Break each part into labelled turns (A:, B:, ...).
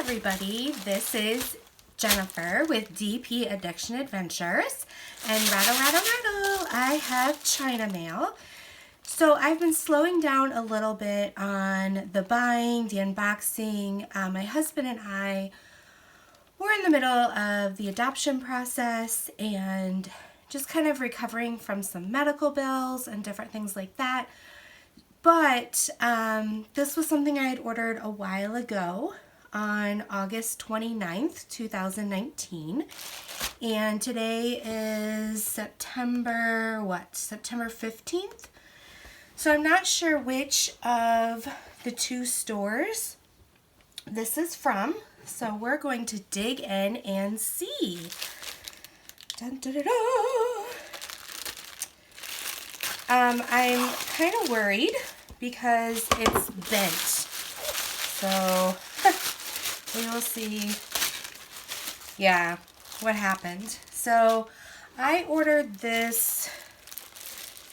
A: everybody, this is Jennifer with DP Addiction Adventures, and rattle, rattle, rattle, I have China mail. So I've been slowing down a little bit on the buying, the unboxing. My husband and I were in the middle of the adoption process and just kind of recovering from some medical bills and different things like that. But this was something I had ordered a while ago on August 29th, 2019. And today is September 15th? So I'm not sure which of the two stores this is from. So we're going to dig in and see. Dun, dun, dun, dun. I'm kind of worried because it's bent. So we will see, yeah, what happened. So I ordered this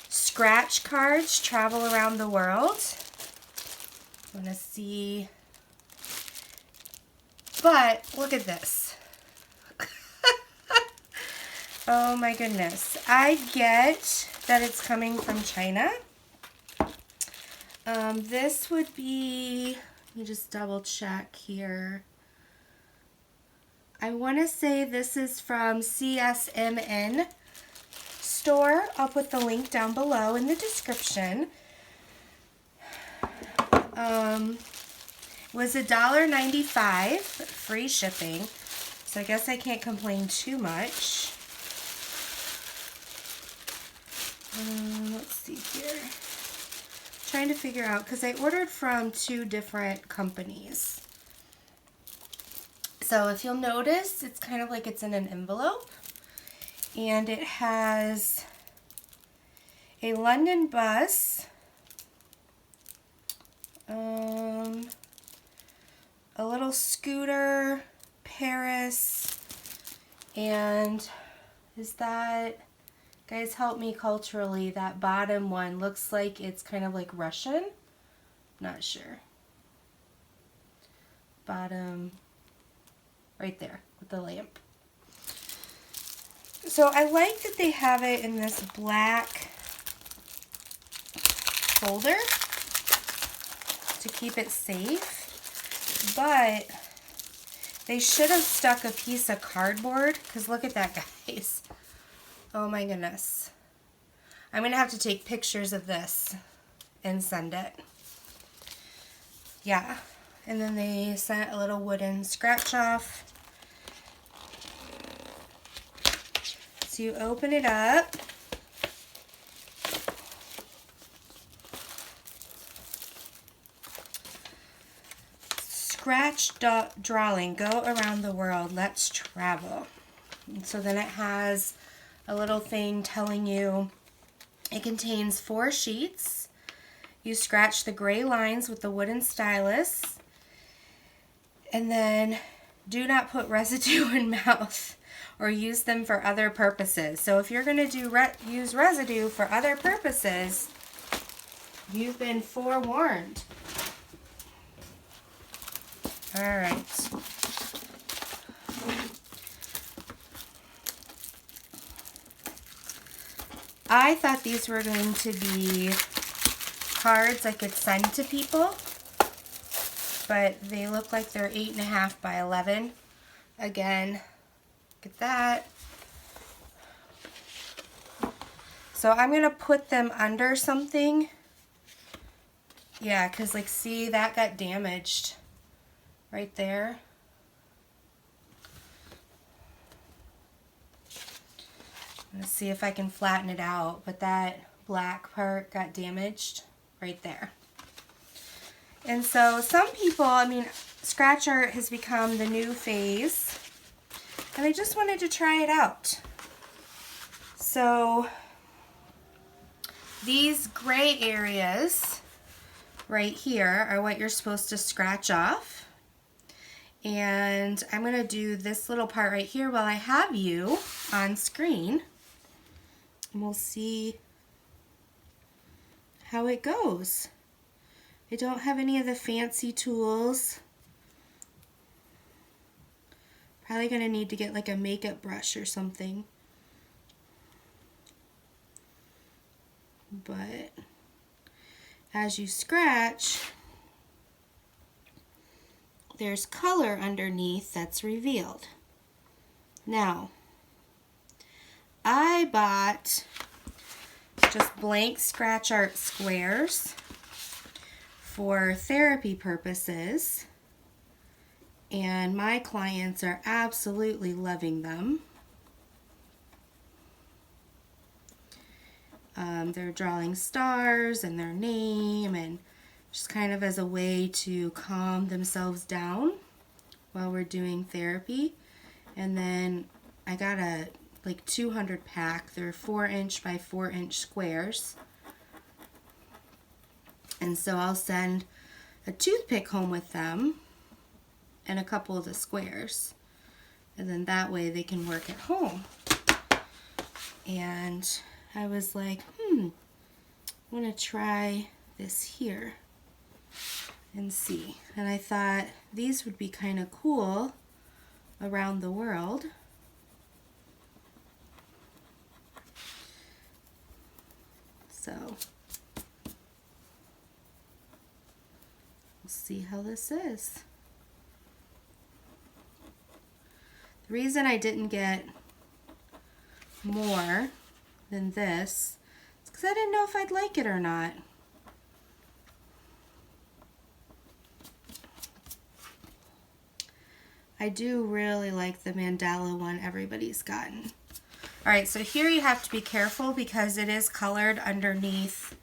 A: scratch cards, travel around the world. I want to see, but look at this. Oh my goodness. I get that it's coming from China. This would be, let me just double check here. I want to say this is from CSMN store. I'll put the link down below in the description. Was $1.95 free shipping, so I guess I can't complain too much. Let's see here. Trying to figure out, because I ordered from two different companies. So if you'll notice, it's kind of like it's in an envelope, and it has a London bus, a little scooter, Paris, and is that, guys help me culturally, that bottom one looks like it's kind of like Russian, not sure. Bottom, right there with the lamp. So I like that they have it in this black folder to keep it safe, but they should have stuck a piece of cardboard, because look at that, guys. Oh my goodness. I'm going to have to take pictures of this and send it. Yeah. And then they sent a little wooden scratch off. So you open it up. Scratch drawing, go around the world, let's travel. And so then it has a little thing telling you it contains 4 sheets. You scratch the gray lines with the wooden stylus, and then do not put residue in mouth or use them for other purposes. So if you're going to use residue for other purposes, you've been forewarned. All right. I thought these were going to be cards I could send to people, but they look like they're 8.5 by 11. Again, look at that. So I'm going to put them under something. Yeah, because like, see, that got damaged right there. I'm going to see if I can flatten it out, but that black part got damaged right there. And so some people, I mean, scratch art has become the new phase, and I just wanted to try it out. So these gray areas right here are what you're supposed to scratch off. And I'm going to do this little part right here while I have you on screen. And we'll see how it goes. I don't have any of the fancy tools. Probably going to need to get like a makeup brush or something. But as you scratch, there's color underneath that's revealed. Now, I bought just blank scratch art squares for therapy purposes, and my clients are absolutely loving them. They're drawing stars and their name, and just kind of as a way to calm themselves down while we're doing therapy. And then I got a like 200 pack. They're 4" by 4" squares. And so I'll send a toothpick home with them and a couple of the squares. And then that way they can work at home. And I was like, I'm going to try this here and see. And I thought these would be kind of cool around the world. So we'll see how this is. The reason I didn't get more than this is because I didn't know if I'd like it or not. I do really like the mandala one everybody's gotten. Alright, so here you have to be careful because it is colored underneath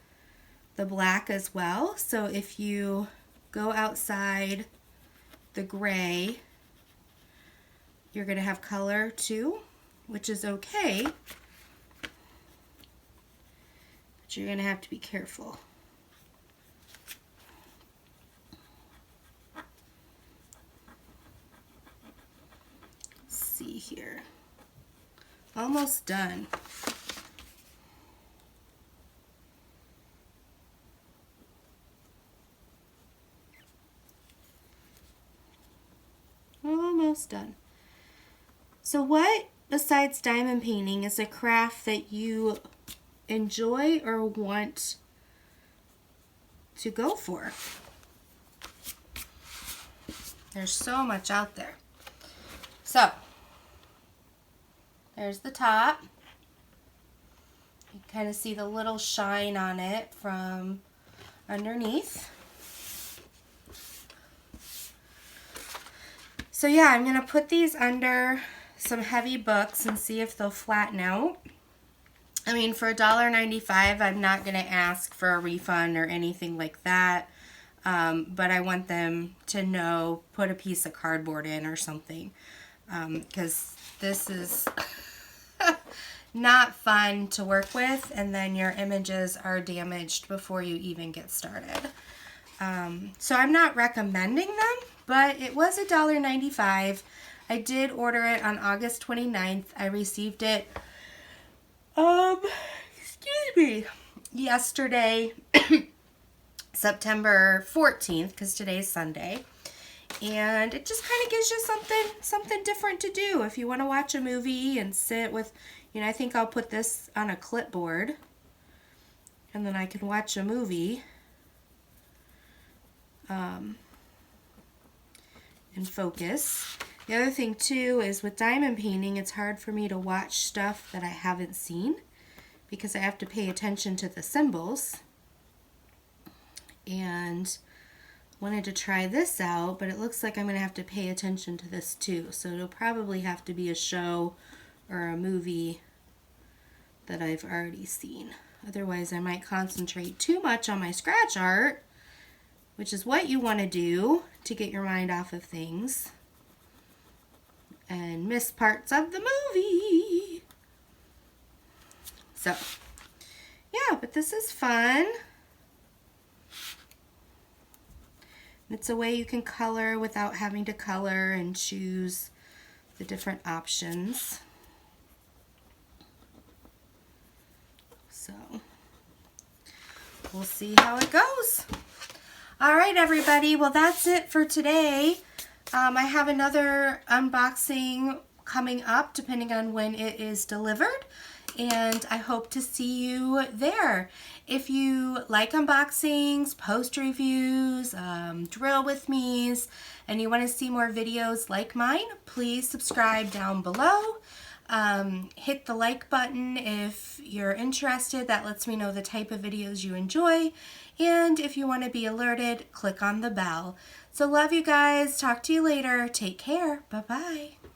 A: the black as well. So if you go outside the gray, you're going to have color too, which is okay. But you're going to have to be careful. Let's see here. Almost done. Almost done. So what, besides diamond painting, is a craft that you enjoy or want to go for? There's so much out there. So, there's the top. You kind of see the little shine on it from underneath. So yeah, I'm going to put these under some heavy books and see if they'll flatten out. I mean, for $1.95, I'm not going to ask for a refund or anything like that. But I want them to know, put a piece of cardboard in or something. Because this is not fun to work with, and then your images are damaged before you even get started. So I'm not recommending them, but it was $1.95. I did order it on August 29th. I received it, yesterday, September 14th, because today's Sunday. And it just kind of gives you something different to do. If you want to watch a movie and sit with, I think I'll put this on a clipboard. And then I can watch a movie. And focus. The other thing too is with diamond painting, it's hard for me to watch stuff that I haven't seen because I have to pay attention to the symbols. And wanted to try this out, but it looks like I'm going to have to pay attention to this too. So it'll probably have to be a show or a movie that I've already seen. Otherwise, I might concentrate too much on my scratch art, which is what you want to do to get your mind off of things, and miss parts of the movie. So, yeah, but this is fun. It's a way you can color without having to color and choose the different options. So, we'll see how it goes. All right, everybody. Well, that's it for today. I have another unboxing coming up depending on when it is delivered, and I hope to see you there. If you like unboxings, post reviews, drill with me's, and you want to see more videos like mine, please subscribe down below. Hit the like button if you're interested. That lets me know the type of videos you enjoy. And if you want to be alerted, click on the bell. So love you guys. Talk to you later. Take care. Bye-bye.